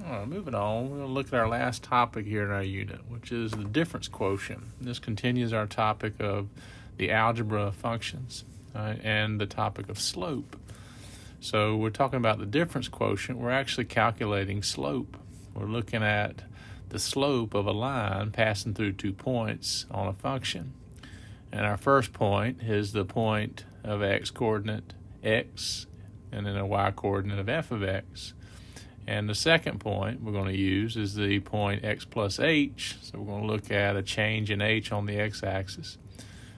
All right, moving on, we're going to look at our last topic here in our unit, which is the difference quotient. This continues our topic of the algebra of functions and the topic of slope. So we're talking about the difference quotient. We're actually calculating slope. We're looking at the slope of a line passing through 2 points on a function. And our first point is the point of x coordinate x and then a y coordinate of f of x. And the second point we're going to use is the point x plus h. So we're going to look at a change in h on the x-axis.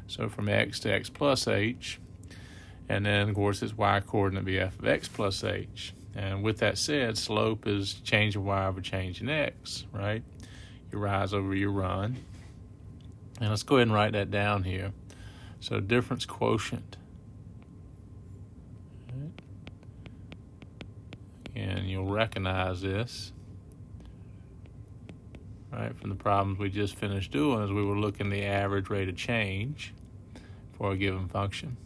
So from x to x plus h. And then, of course, its y coordinate be f of x plus h. And with that said, slope is change in y over change in x, right? Your rise over your run. And let's go ahead and write that down here. So difference quotient. And you'll recognize this, right, from the problems we just finished doing as we were looking at the average rate of change for a given function.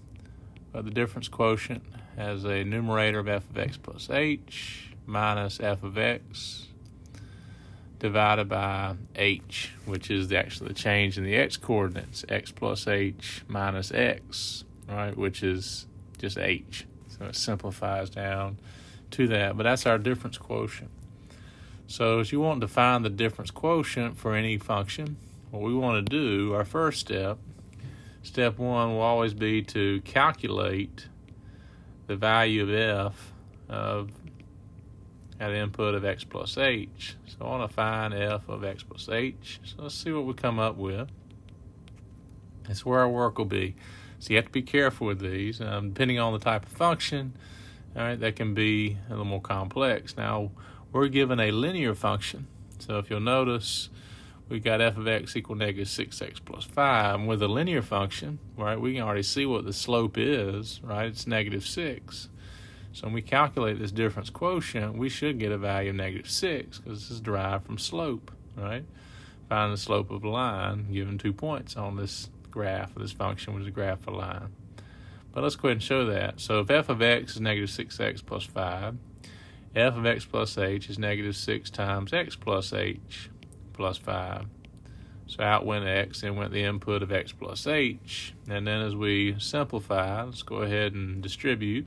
But the difference quotient has a numerator of f of x plus h minus f of x divided by h, which is actually the change in the x coordinates, x plus h minus x, right, which is just h. So it simplifies down to that, but that's our difference quotient. So as you want to find the difference quotient for any function, what we want to do, our first step one will always be to calculate the value of f of at input of x plus h. So I want to find f of x plus h. So let's see what we come up with. That's where our work will be. So you have to be careful with these. Depending on the type of function, all right, that can be a little more complex. Now, we're given a linear function. So if you'll notice, we got f of x equal negative 6x plus 5. And with a linear function, right, we can already see what the slope is, right? It's negative 6. So when we calculate this difference quotient, we should get a value of negative 6 because this is derived from slope, right? Find the slope of a line given 2 points on this graph of this function, which is a graph of a line. But let's go ahead and show that. So if f of x is negative 6x plus 5, f of x plus h is negative 6 times x plus h plus 5. So out went x, in went the input of x plus h. And then as we simplify, let's go ahead and distribute.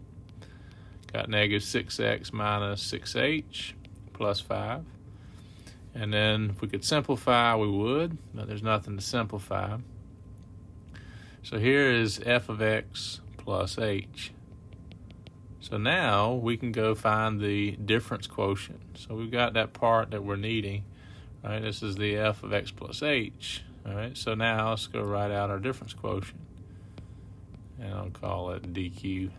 Got negative 6x minus 6h plus 5. And then if we could simplify, we would, but there's nothing to simplify. So here is f of x plus h. So now we can go find the difference quotient. So we've got that part that we're needing, right? This is the f of x plus h, all right? So now let's go write out our difference quotient, and I'll call it dq.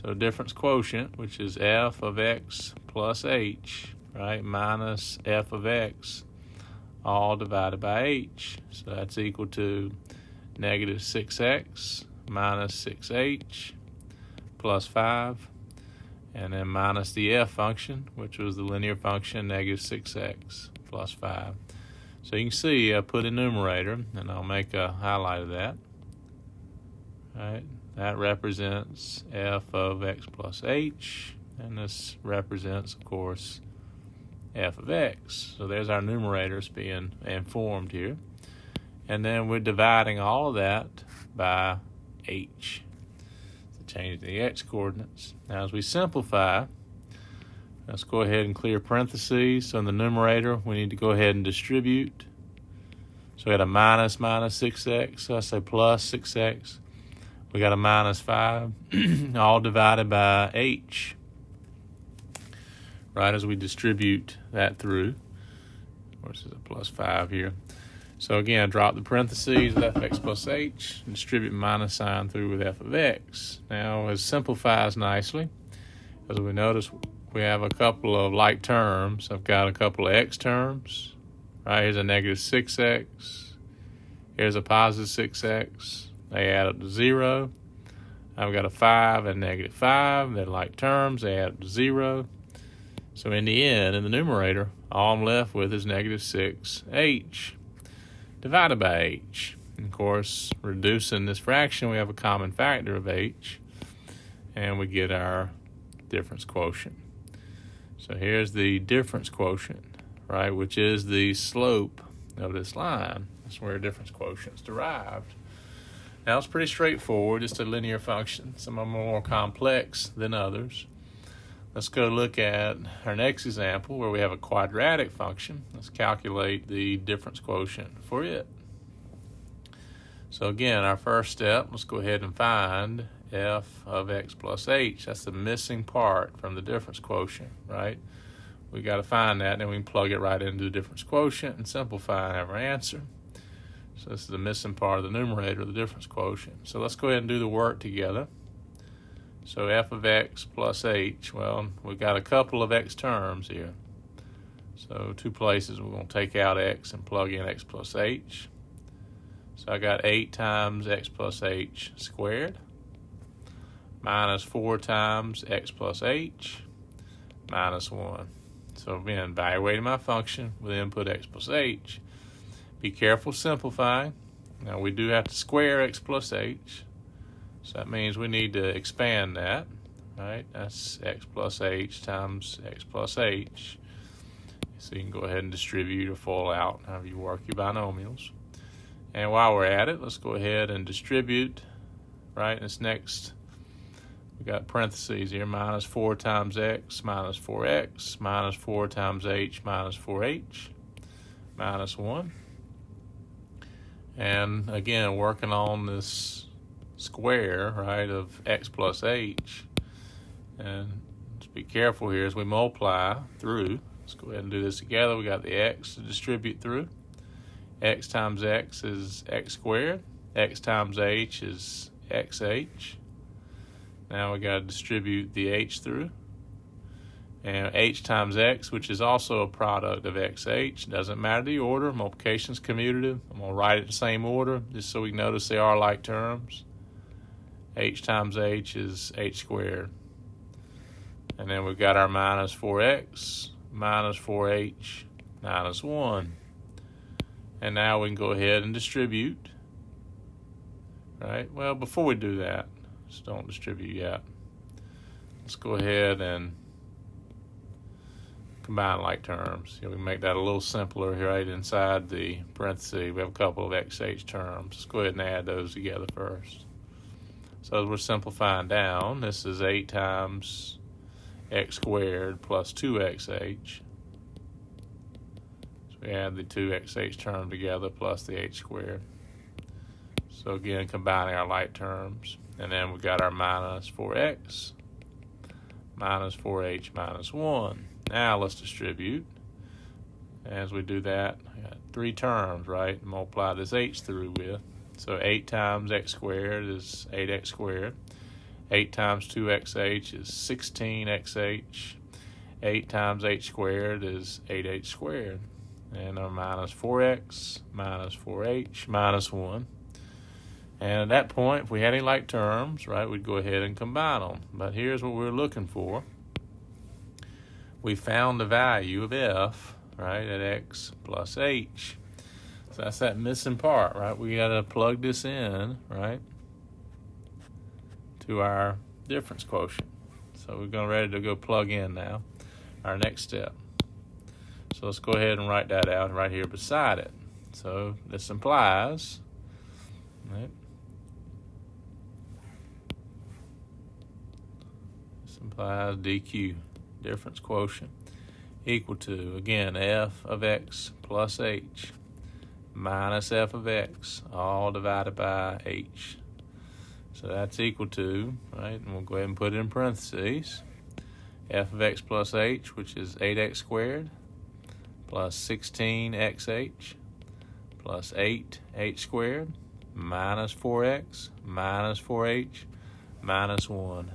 So difference quotient, which is f of x plus h, right, minus f of x, all divided by h. So that's equal to negative 6x minus 6h plus 5, and then minus the f function, which was the linear function, negative 6x plus 5. So you can see I put a numerator, and I'll make a highlight of that. All right, that represents f of x plus h, and this represents, of course, f of x. So there's our numerators being informed here. And then we're dividing all of that by h to change the x coordinates. Now as we simplify, let's go ahead and clear parentheses. So in the numerator, we need to go ahead and distribute. So we got a minus 6x, so I say plus 6x. We got a minus 5, all divided by h, right, as we distribute that through. Of course, there's a plus 5 here. So again, drop the parentheses with f of x plus h, and distribute minus sign through with f of x. Now, it simplifies nicely. As we notice, we have a couple of like terms. I've got a couple of x terms. Right, here's a negative 6x. Here's a positive 6x. They add up to 0. I've got a 5 and negative 5. They're like terms. They add up to 0. So in the end, in the numerator, all I'm left with is negative 6h divided by h. And of course, reducing this fraction, we have a common factor of h, and we get our difference quotient. So here's the difference quotient, right, which is the slope of this line. That's where difference quotient's derived. Now it's pretty straightforward, just a linear function. Some of them are more complex than others. Let's go look at our next example where we have a quadratic function. Let's calculate the difference quotient for it. So again, our first step, let's go ahead and find f of x plus h. That's the missing part from the difference quotient, right? We got to find that, and then we can plug it right into the difference quotient and simplify and have our answer. So this is the missing part of the numerator of the difference quotient. So let's go ahead and do the work together. So f of x plus h, well, we've got a couple of x terms here. So two places we're going to take out x and plug in x plus h. So I got 8 times x plus h squared minus 4 times x plus h minus 1. So again, evaluating my function with input x plus h. Be careful simplifying. Now we do have to square x plus h. So that means we need to expand that, right? That's x plus h times x plus h. So you can go ahead and distribute or FOIL out however you work your binomials. And while we're at it, let's go ahead and distribute, right? This next, we got parentheses here, minus 4 times x minus 4x minus 4 times h minus 4h minus 1. And again, working on this square, right, of x plus h. And just be careful here as we multiply through. Let's go ahead and do this together. We got the x to distribute through. X times x is x squared. X times h is xh. Now we got to distribute the h through. And h times x, which is also a product of xh. Doesn't matter the order. Multiplication's commutative. I'm going to write it in the same order just so we notice they are like terms. H times h is h squared. And then we've got our minus 4x minus 4h minus 1. And now we can go ahead and distribute, right? Well, before we do that, just don't distribute yet. Let's go ahead and combine like terms. We can make that a little simpler here, right? Inside the parentheses, we have a couple of xh terms. Let's go ahead and add those together first. So as we're simplifying down, this is 8 times x squared plus 2xh. We add the 2xh term together plus the h squared. So again, combining our like terms. And then we got our minus 4x minus 4h minus 1. Now let's distribute. As we do that, we got 3 terms, right? Multiply this h through with. So 8 times x squared is 8x squared. 8 times 2xh is 16xh. 8 times h squared is 8h squared. And our minus 4x minus 4h minus 1. And at that point, if we had any like terms, right, we'd go ahead and combine them. But here's what we're looking for. We found the value of f, right, at x plus h. So that's that missing part, right? We got to plug this in, right, to our difference quotient. So we're going ready to go plug in now. Our next step. So let's go ahead and write that out right here beside it. So this implies, right, this implies dq, difference quotient, equal to, again, f of x plus h minus f of x, all divided by h. So that's equal to, right, and we'll go ahead and put it in parentheses, f of x plus h, which is 8x squared, plus 16xh plus 8h squared minus 4x minus 4h minus 1.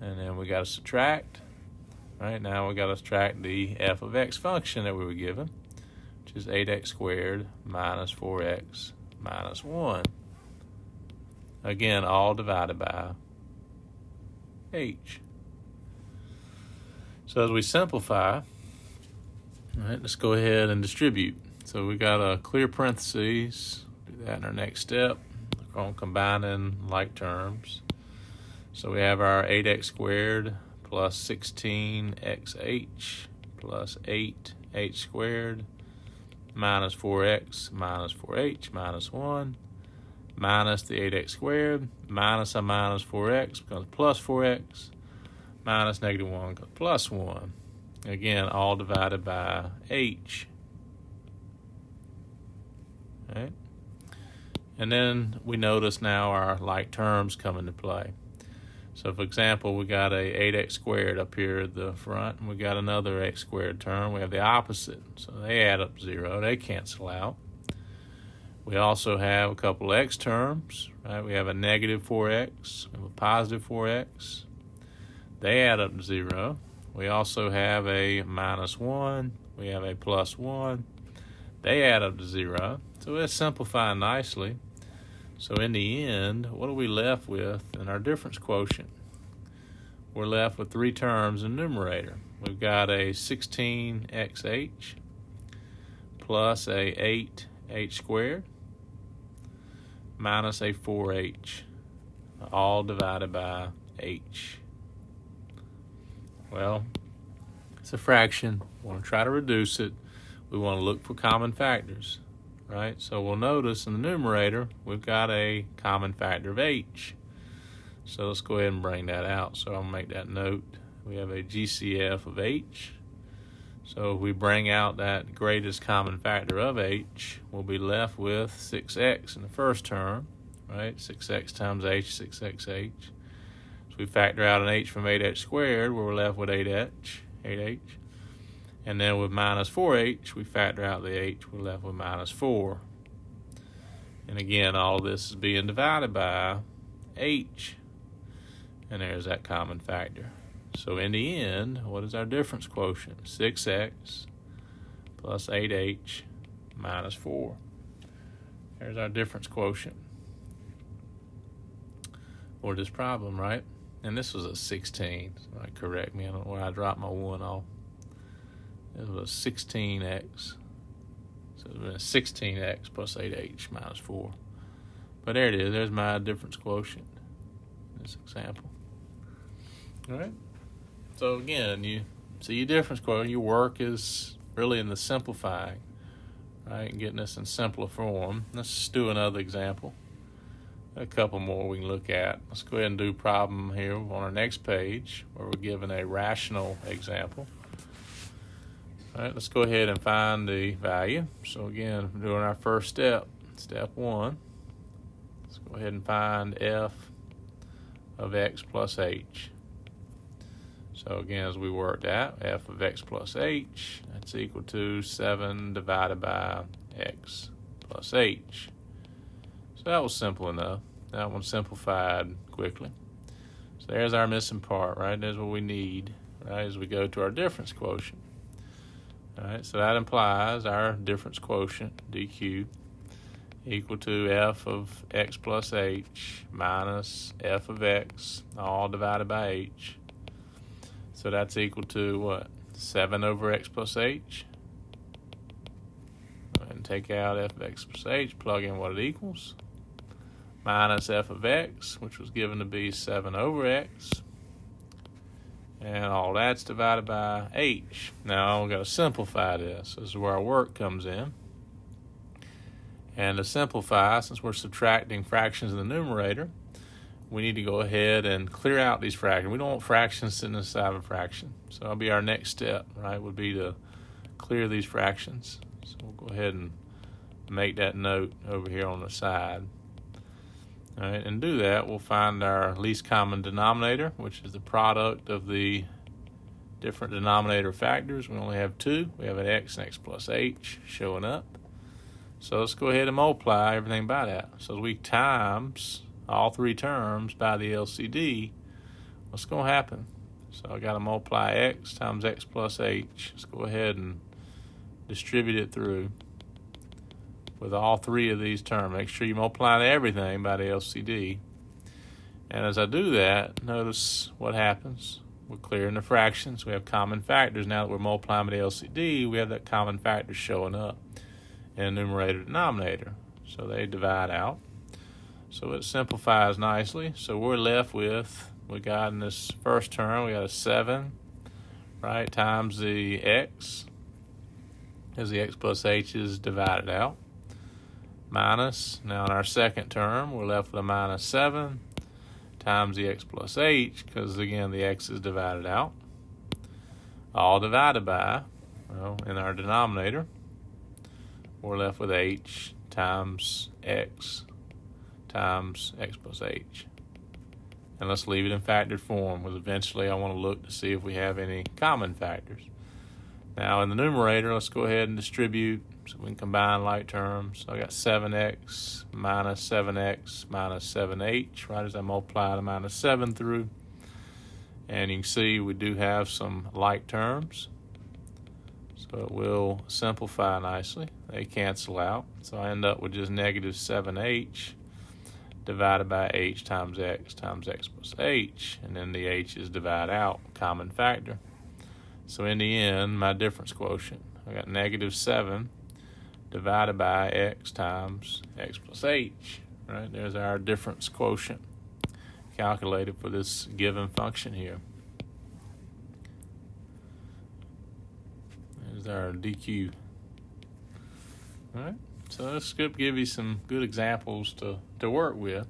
And then we got to subtract. Right now we got to subtract the f of x function that we were given, which is 8x squared minus 4x minus 1. Again, all divided by h. So as we simplify, all right, let's go ahead and distribute. So we got a clear parentheses. Do that in our next step. We're going to combine in like terms. So we have our 8x squared plus 16xh plus 8h squared minus 4x minus 4h minus 1 minus the 8x squared minus a minus 4x becomes plus 4x minus negative 1 becomes plus 1. Again, all divided by h. Right? And then we notice now our like terms come into play. So for example, we got a 8x squared up here at the front, and we got another x squared term. We have the opposite, so they add up 0. They cancel out. We also have a couple of x terms, right? We have a negative 4x, we have a positive 4x. They add up to 0. We also have a minus 1, we have a plus 1. They add up to 0. So it's simplifying nicely. So in the end, what are we left with in our difference quotient? We're left with 3 terms in the numerator. We've got a 16xh plus a 8h squared minus a 4h, all divided by h. Well, it's a fraction. We want to try to reduce it. We want to look for common factors. Right, so we'll notice in the numerator we've got a common factor of h. So let's go ahead and bring that out. So I'll make that note. We have a GCF of h. So if we bring out that greatest common factor of h, we'll be left with 6x in the first term. Right, 6x times h, 6xh. So we factor out an h from 8h squared, we're left with 8h. And then with minus 4h, we factor out the h, we're left with minus 4. And again, all this is being divided by h. And there's that common factor. So in the end, what is our difference quotient? 6x plus 8h minus 4. There's our difference quotient for this problem, right? And this was a 16. So correct me, I don't know where I dropped my 1 off. It was 16x. So it was 16x plus 8h minus 4. But there it is. There's my difference quotient in this example. All right? So again, you see your difference quotient. Your work is really in the simplifying, right? And getting this in simpler form. Let's just do another example. A couple more we can look at. Let's go ahead and do problem here on our next page where we're given a rational example. All right, let's go ahead and find the value. So again, we're doing our first step, step 1. Let's go ahead and find f of x plus h. So again, as we worked out, f of x plus h, that's equal to 7 divided by x plus h. So that was simple enough. That one simplified quickly. So there's our missing part, right? There's what we need, right, as we go to our difference quotient. All right, so that implies our difference quotient, dq, equal to f of x plus h minus f of x, all divided by h. So that's equal to what? 7 over x plus h. Go ahead and take out f of x plus h, plug in what it equals. Minus f of x, which was given to be 7 over x. And all that's divided by h. Now we've got to simplify this. This is where our work comes in. And to simplify, since we're subtracting fractions in the numerator, we need to go ahead and clear out these fractions. We don't want fractions sitting inside of a fraction. So that'll be our next step, right, would be to clear these fractions. So we'll go ahead and make that note over here on the side. All right, and do that, we'll find our least common denominator, which is the product of the different denominator factors. We only have 2. We have an x and x plus h showing up. So let's go ahead and multiply everything by that. So we times all 3 terms by the LCD. What's going to happen? So I got to multiply x times x plus h. Let's go ahead and distribute it through with all 3 of these terms. Make sure you multiply everything by the LCD. And as I do that, notice what happens. We're clearing the fractions. We have common factors. Now that we're multiplying by the LCD, we have that common factor showing up in the numerator denominator. So they divide out. So it simplifies nicely. So we're left with we got in this first term, we got a 7, right, times the x, as the x plus h is divided out, minus, now in our second term, we're left with a minus 7 times the x plus h, because again, the x is divided out, all divided by, well, in our denominator, we're left with h times x plus h. And let's leave it in factored form, because eventually I want to look to see if we have any common factors. Now in the numerator, let's go ahead and distribute so we can combine like terms. So I got 7x minus 7x minus 7h, right, as I multiply the minus 7 through. And you can see we do have some like terms. So it will simplify nicely. They cancel out. So I end up with just negative 7h divided by h times x plus h. And then the h is divided out, common factor. So in the end, my difference quotient, I got negative 7 divided by x times x plus h. Right, there's our difference quotient calculated for this given function here. There's our DQ. All right, so let's give you some good examples to work with.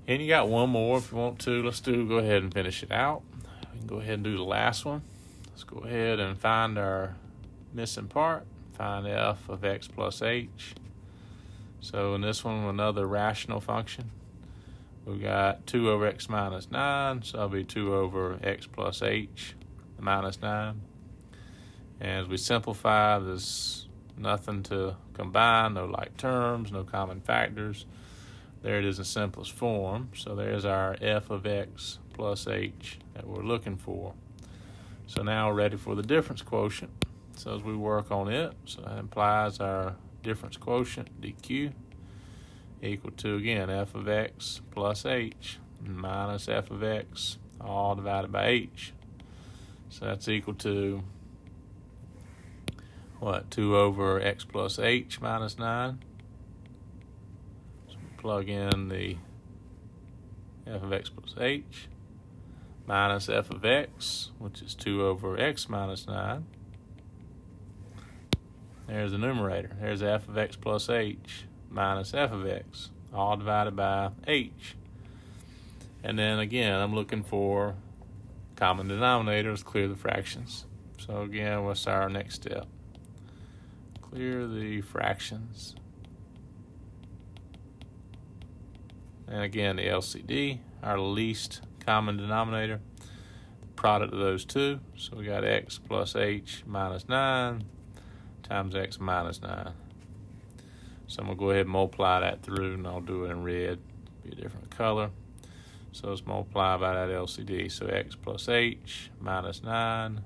And you got one more if you want to. Let's go ahead and finish it out. We can go ahead and do the last one. Let's go ahead and find our missing part. Find f of x plus h. So in this one, another rational function. We've got 2 over x minus 9, so that'll be 2 over x plus h minus 9. And as we simplify, there's nothing to combine, no like terms, no common factors. There it is in simplest form. So there's our f of x plus h that we're looking for. So now we're ready for the difference quotient. So as we work on it, so that implies our difference quotient, dq, equal to, again, f of x plus h minus f of x, all divided by h. So that's equal to, what, 2 over x plus h minus 9. So plug in the f of x plus h minus f of x, which is 2 over x minus 9. There's the numerator. There's f of x plus h minus f of x, all divided by h. And then again, I'm looking for common denominators, clear the fractions. So again, what's our next step? Clear the fractions. And again, the LCD, our least common denominator, product of those two. So we got x plus h minus 9 times x minus 9. So I'm going to go ahead and multiply that through, and I'll do it in red, be a different color. So let's multiply by that LCD. So x plus h minus 9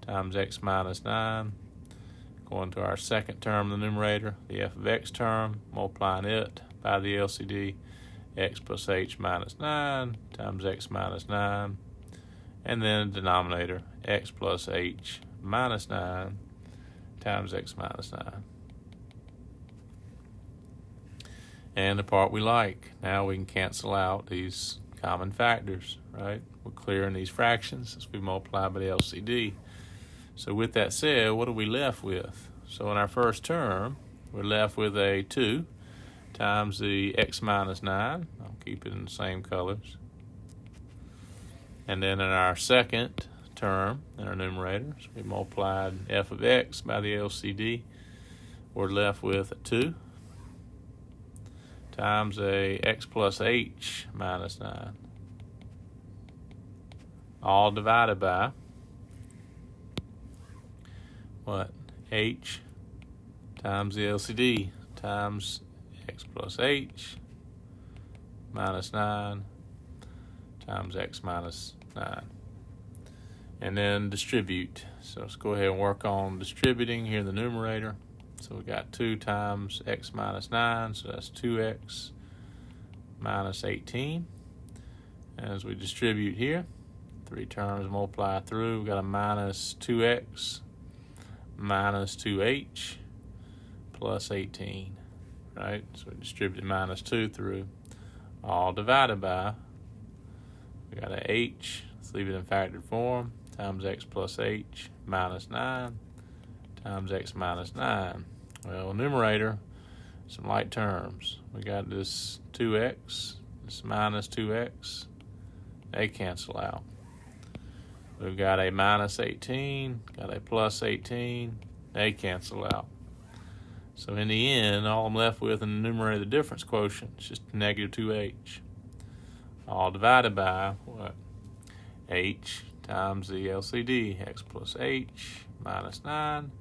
times x minus 9. Going to our second term in the numerator, the f of x term, multiplying it by the LCD, x plus h minus 9 times x minus 9. And then the denominator, x plus h minus 9 times x minus 9. And the part we like. Now we can cancel out these common factors, right? We're clearing these fractions as we multiply by the LCD. So with that said, what are we left with? So in our first term, we're left with a 2 times the x minus 9. I'll keep it in the same colors. And then in our second term, in our numerator, so we multiplied f of x by the LCD. We're left with a 2 times a x plus h minus 9, all divided by, what, h times the LCD times x plus h minus 9 times x minus 9. And then distribute. So let's go ahead and work on distributing here in the numerator. So we got 2 times x minus 9, so that's 2x minus 18. As we distribute here, 3 terms multiply through, we got a minus 2x minus 2h plus 18, right? So we distributed minus 2 through, all divided by We got a h, let's leave it in factored form, times x plus h minus 9 times x minus 9. Well, numerator, some light terms. We got this 2x, this minus 2x, they cancel out. We've got a minus 18, got a plus 18, they cancel out. So in the end, all I'm left with in the numerator, the difference quotient, is just negative 2h. All divided by what? H times the LCD, x plus h minus 9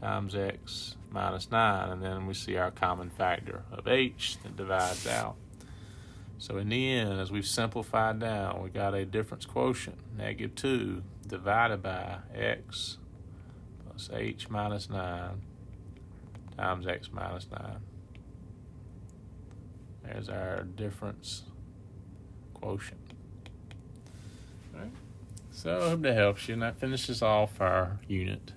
times x minus 9. And then we see our common factor of h that divides out. So in the end, as we've simplified down, we got a difference quotient, negative 2 divided by x plus h minus 9 times x minus 9. There's our difference quotient. All right. So I hope that helps you, and that finishes off our unit.